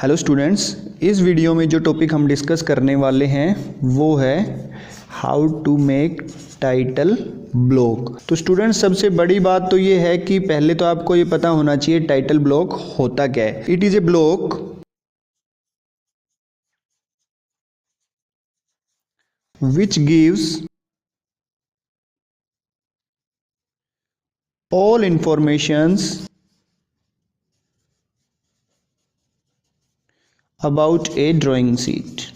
Hello students, इस video में जो टॉपिक हम डिस्कस करने वाले हैं वो है how to make title block. तो स्टूडेंट्स, सबसे बड़ी बात तो ये है कि पहले तो आपको ये पता होना चाहिए टाइटल ब्लॉक होता क्या है। It is a block which gives all informations about a drawing sheet.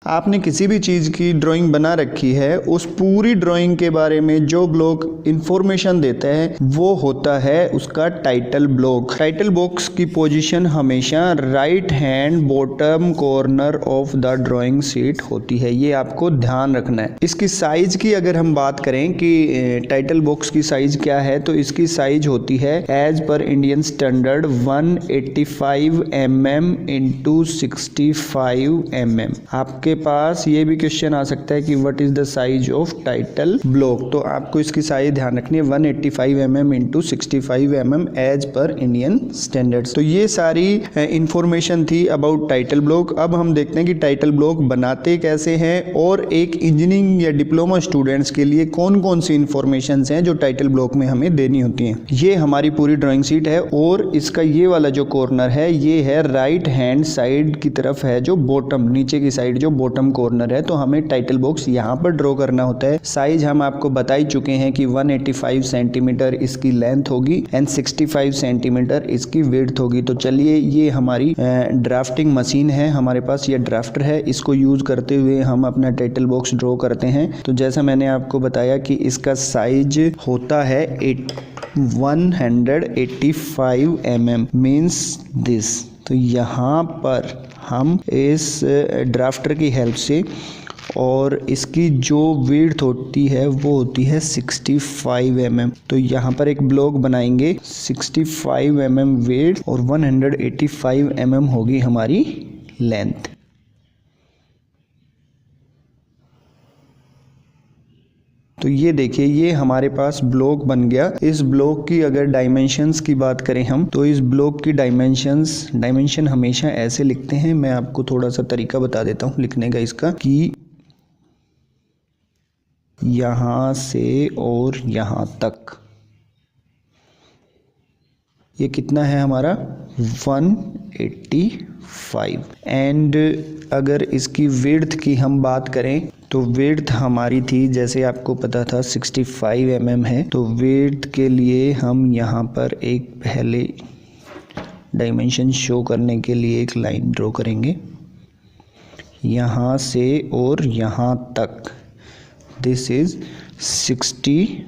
आपने किसी भी चीज़ की ड्राइंग बना रखी है, उस पूरी ड्राइंग के बारे में जो ब्लॉक इंफॉर्मेशन देता है वो होता है उसका टाइटल ब्लॉक। टाइटल बॉक्स की पोजीशन हमेशा right hand bottom corner of the drawing sheet होती है, ये आपको ध्यान रखना है। इसकी साइज की अगर हम बात करें कि टाइटल बॉक्स की साइज क्या है, तो इसकी साइज होती है as per Indian standard 185 mm into 65 mm। आपके पास ये भी क्वेश्चन आ सकता है कि what is the size of title block, तो आपको इसकी साइज ध्यान रखनी है 185 mm into 65 mm as per Indian standards. तो ये सारी इंफॉर्मेशन थी अबाउट टाइटल ब्लॉक। अब हम देखते हैं कि टाइटल ब्लॉक बनाते कैसे हैं और एक इंजीनियरिंग या डिप्लोमा स्टूडेंट्स के लिए कौन कौन सी इंफॉर्मेशन हैं जो टाइटल ब्लॉक में हमें देनी होती हैं। ये हमारी पूरी ड्राइंग शीट है और इसका ये वाला जो कॉर्नर है ये है राइट हैंड साइड की तरफ है, जो बॉटम नीचे की साइड जो बॉटम कॉर्नर है। तो हमें टाइटल बॉक्स यहाँ पर ड्रॉ करना होता है। साइज हम आपको बता ही चुके हैं कि 185 सेंटीमीटर इसकी लेंथ होगी एंड 65 सेंटीमीटर इसकी विड्थ होगी। तो चलिए, ये हमारी ड्राफ्टिंग मशीन है, हमारे पास ये ड्राफ्टर है, इसको यूज करते हुए हम अपना टाइटल बॉक्स ड्रॉ करते हैं। तो जैसा मैंने आपको बताया कि इसका साइज होता है 185 mm मीन्स दिस। तो यहाँ पर हम इस ड्राफ्टर की हेल्प से और इसकी जो विड्थ होती है वो होती है 65 mm। तो यहाँ पर एक ब्लॉक बनाएंगे 65 mm विड्थ और 185 mm होगी हमारी लेंथ। तो ये देखिए, ये हमारे पास ब्लॉक बन गया। इस ब्लॉक की अगर डायमेंशंस की बात करें हम, तो इस ब्लॉक की डायमेंशन हमेशा ऐसे लिखते हैं। मैं आपको थोड़ा सा तरीका बता देता हूँ लिखने का इसका, कि यहाँ से और यहाँ तक ये कितना है हमारा 185। एंड अगर इसकी विड्थ की हम बात करें तो विड्थ हमारी थी, जैसे आपको पता था 65 mm है। तो विड्थ के लिए हम यहाँ पर एक पहले डायमेंशन शो करने के लिए एक लाइन ड्रॉ करेंगे यहाँ से और यहाँ तक। This is 65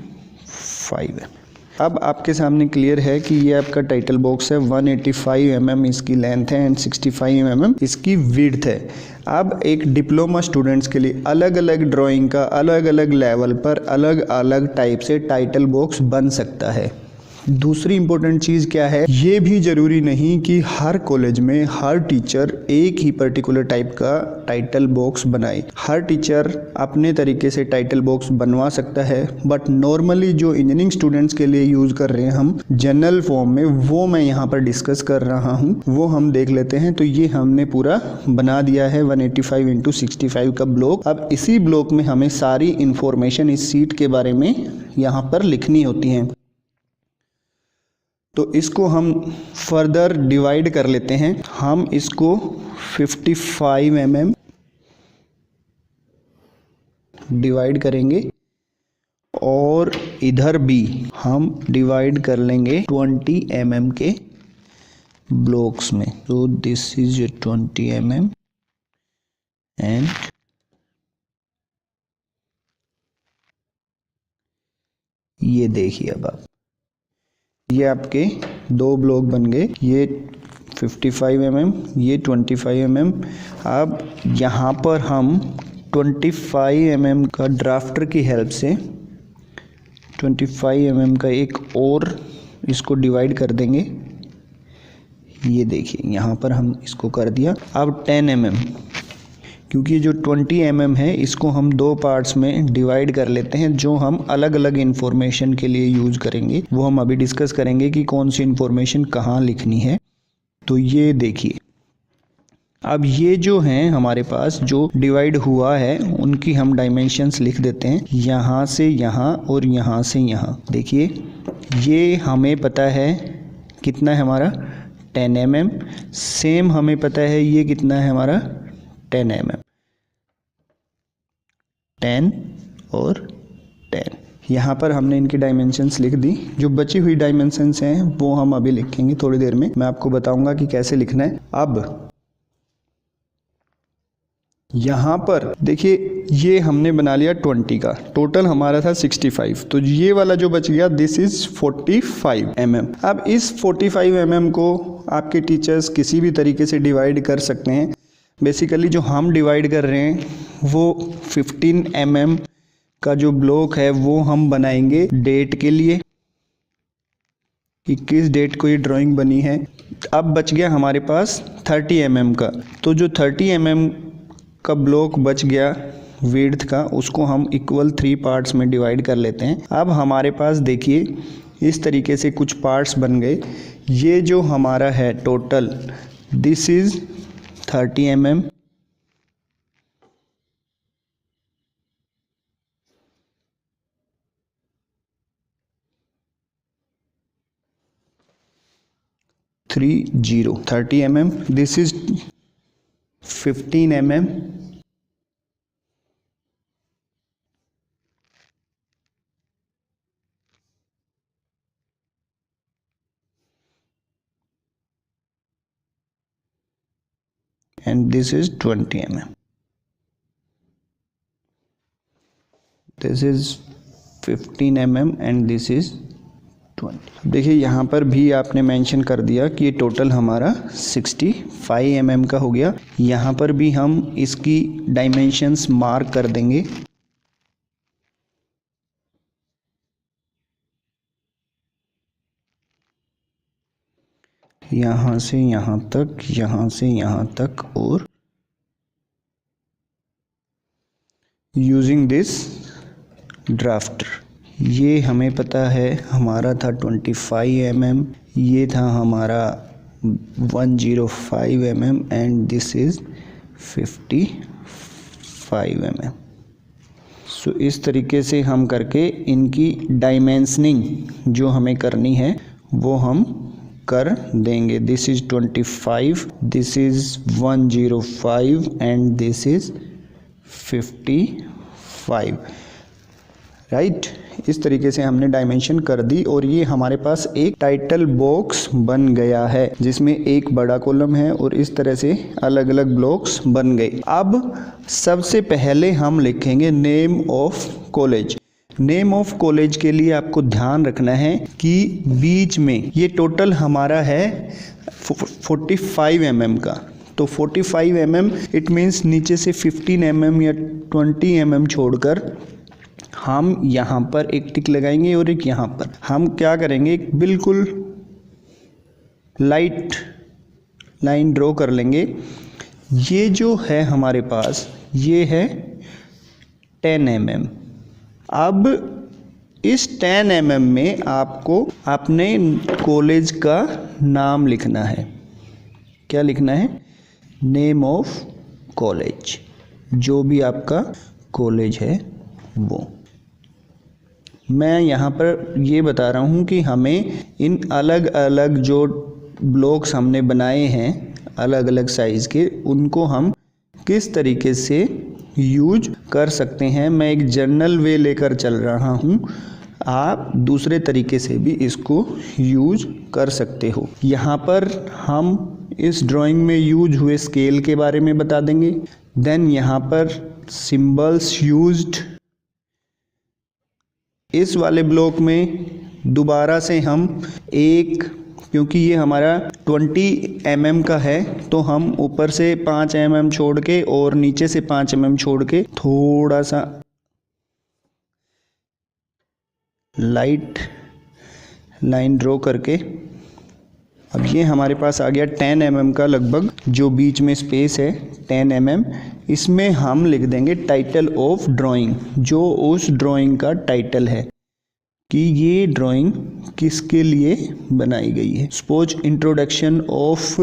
mm। अब आपके सामने क्लियर है कि ये आपका टाइटल बॉक्स है, 185 mm इसकी लेंथ है एंड 65 mm इसकी विड्थ है। अब एक डिप्लोमा स्टूडेंट्स के लिए अलग अलग ड्राइंग का अलग अलग लेवल पर अलग अलग टाइप से टाइटल बॉक्स बन सकता है। दूसरी इंपॉर्टेंट चीज़ क्या है, ये भी ज़रूरी नहीं कि हर कॉलेज में हर टीचर एक ही पर्टिकुलर टाइप का टाइटल बॉक्स बनाए। हर टीचर अपने तरीके से टाइटल बॉक्स बनवा सकता है, बट नॉर्मली जो इंजीनियरिंग स्टूडेंट्स के लिए यूज़ कर रहे हैं हम जनरल फॉर्म में, वो मैं यहाँ पर डिस्कस कर रहा हूँ, वो हम देख लेते हैं। तो ये हमने पूरा बना दिया है 185 इंटू 65 का ब्लॉक। अब इसी ब्लॉक में हमें सारी इंफॉर्मेशन इस सीट के बारे में यहाँ पर लिखनी होती है। तो इसको हम फर्दर डिवाइड कर लेते हैं। हम इसको 55 mm डिवाइड करेंगे और इधर भी हम डिवाइड कर लेंगे 20 mm के ब्लॉक्स में। तो दिस इज 20 mm एंड ये देखिए, अब आप ये आपके दो ब्लॉक बन गए, ये 55 mm, ये 25 mm। अब यहाँ पर हम 25 mm का ड्राफ्टर की हेल्प से 25 mm का एक और इसको डिवाइड कर देंगे। ये देखिए, यहाँ पर हम इसको कर दिया। अब 10 mm क्योंकि जो 20 mm है इसको हम दो पार्ट्स में डिवाइड कर लेते हैं, जो हम अलग अलग इन्फॉर्मेशन के लिए यूज़ करेंगे। वो हम अभी डिस्कस करेंगे कि कौन सी इन्फॉर्मेशन कहाँ लिखनी है। तो ये देखिए, अब ये जो हैं हमारे पास जो डिवाइड हुआ है उनकी हम डायमेंशंस लिख देते हैं, यहाँ से यहाँ और यहाँ से यहाँ। देखिए ये हमें पता है कितना है हमारा 10 mm, सेम हमें पता है ये कितना है हमारा 10 mm, 10 और 10। यहाँ पर हमने इनकी डायमेंशंस लिख दी। जो बची हुई डायमेंशंस हैं वो हम अभी लिखेंगे थोड़ी देर में, मैं आपको बताऊंगा कि कैसे लिखना है। अब यहाँ पर देखिए ये हमने बना लिया 20 का, टोटल हमारा था 65, तो ये वाला जो बच गया दिस इज 45 mm। अब इस 45 mm को आपके टीचर्स किसी भी तरीके से डिवाइड कर सकते हैं। बेसिकली जो हम डिवाइड कर रहे हैं वो 15 mm का जो ब्लॉक है वो हम बनाएंगे डेट के लिए कि किस डेट को ये ड्राइंग बनी है। अब बच गया हमारे पास 30 mm का, तो जो 30 mm का ब्लॉक बच गया विड्थ का, उसको हम इक्वल 3 पार्ट्स में डिवाइड कर लेते हैं। अब हमारे पास देखिए इस तरीके से कुछ पार्ट्स बन गए। ये जो हमारा है total this is 30 mm, (30) 30 mm, this is 15 mm, and this is 20 mm, this is 15 mm and this is 20। देखिए यहाँ पर भी आपने मेंशन कर दिया कि ये टोटल हमारा 65 mm का हो गया। यहाँ पर भी हम इसकी डायमेंशंस मार्क कर देंगे। यहाँ से यहाँ तक, यहाँ से यहाँ तक, और यूजिंग दिस ड्राफ्टर। ये हमें पता है हमारा था 25 mm, ये था हमारा 105 mm and this is 55 mm। सो इस तरीके से हम करके इनकी डायमेंशनिंग जो हमें करनी है वो हम कर देंगे। This is 25, this is 105 and this is 55, right. इस तरीके से हमने डायमेंशन कर दी और ये हमारे पास एक टाइटल बॉक्स बन गया है जिसमें एक बड़ा कॉलम है और इस तरह से अलग अलग ब्लॉक्स बन गए। अब सबसे पहले हम लिखेंगे name of college. Name of college के लिए आपको ध्यान रखना है कि बीच में ये टोटल हमारा है 45 mm का, तो 45 mm इट मीन्स नीचे से 15 mm या 20 mm छोड़कर हम यहाँ पर एक टिक लगाएंगे और एक यहाँ पर। हम क्या करेंगे, एक बिल्कुल लाइट लाइन ड्रॉ कर लेंगे। ये जो है हमारे पास ये है 10 mm। अब इस 10 mm में आपको अपने कॉलेज का नाम लिखना है। क्या लिखना है? नेम ऑफ कॉलेज, जो भी आपका कॉलेज है वो। मैं यहाँ पर ये बता रहा हूँ कि हमें इन अलग अलग जो ब्लॉक्स हमने बनाए हैं अलग अलग साइज़ के, उनको हम किस तरीके से यूज कर सकते हैं। मैं एक जनरल वे लेकर चल रहा हूँ, आप दूसरे तरीके से भी इसको यूज कर सकते हो। यहाँ पर हम इस ड्राइंग में यूज हुए स्केल के बारे में बता देंगे। देन यहाँ पर सिंबल्स यूज्ड। इस वाले ब्लॉक में दोबारा से हम एक, क्योंकि ये हमारा 20 mm का है तो हम ऊपर से 5 mm छोड़ के और नीचे से 5 mm छोड़ के थोड़ा सा लाइट लाइन ड्रॉ करके अब ये हमारे पास आ गया 10 mm का लगभग जो बीच में स्पेस है 10 mm, इसमें हम लिख देंगे टाइटल ऑफ ड्राइंग, जो उस ड्राइंग का टाइटल है कि ये ड्राइंग किसके लिए बनाई गई है। सपोज इंट्रोडक्शन ऑफ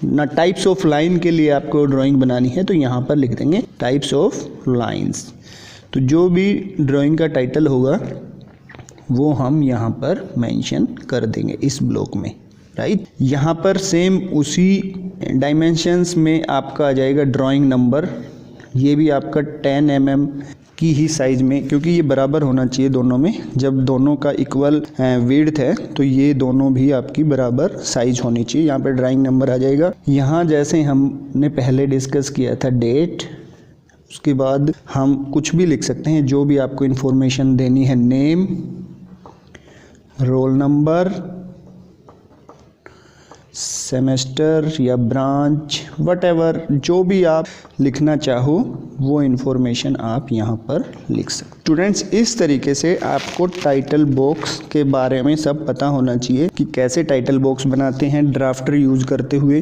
ना टाइप्स ऑफ लाइन के लिए आपको ड्राइंग बनानी है तो यहाँ पर लिख देंगे टाइप्स ऑफ लाइंस। तो जो भी ड्राइंग का टाइटल होगा वो हम यहाँ पर मेंशन कर देंगे इस ब्लॉक में, राइट। यहाँ पर सेम उसी डायमेंशंस में आपका आ जाएगा ड्राइंग नंबर, ये भी आपका 10 mm की ही साइज में, क्योंकि ये बराबर होना चाहिए दोनों में। जब दोनों का इक्वल विड्थ है तो ये दोनों भी आपकी बराबर साइज होनी चाहिए। यहाँ पर ड्राइंग नंबर आ जाएगा। यहाँ जैसे हमने पहले डिस्कस किया था डेट, उसके बाद हम कुछ भी लिख सकते हैं जो भी आपको इन्फॉर्मेशन देनी है, नेम, रोल नंबर, सेमेस्टर या ब्रांच, वटएवर, जो भी आप लिखना चाहो वो इन्फॉर्मेशन आप यहाँ पर लिख सकते। स्टूडेंट्स, इस तरीके से आपको टाइटल बॉक्स के बारे में सब पता होना चाहिए कि कैसे टाइटल बॉक्स बनाते हैं ड्राफ्टर यूज़ करते हुए,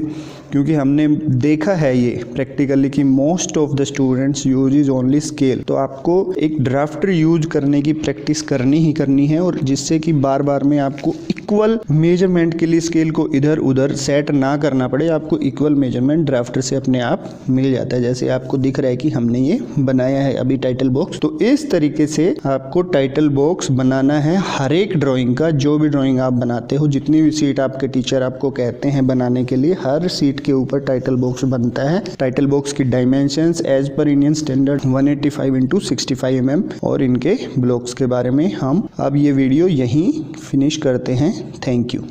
क्योंकि हमने देखा है ये प्रैक्टिकली कि most of the students use is only scale. तो आपको एक ड्राफ्टर यूज करने की प्रैक्टिस करनी ही करनी है, और जिससे कि बार बार में आपको इक्वल मेजरमेंट के लिए स्केल को इधर उधर सेट ना करना पड़े, आपको इक्वल मेजरमेंट ड्राफ्टर से अपने आप मिल जाता है। जैसे आपको दिख रहा है कि हमने ये बनाया है अभी टाइटल बॉक्स। तो इस तरीके से आपको टाइटल बॉक्स बनाना है हर एक ड्राइंग का। जो भी ड्राइंग आप बनाते हो, जितनी भी सीट आपके टीचर आपको कहते हैं बनाने के लिए, हर सीट के ऊपर टाइटल बॉक्स बनता है। टाइटल बॉक्स की dimensions as per Indian standard 185 × 65 mm, और इनके ब्लॉक्स के बारे में हम अब ये वीडियो यहीं फिनिश करते हैं। Thank you.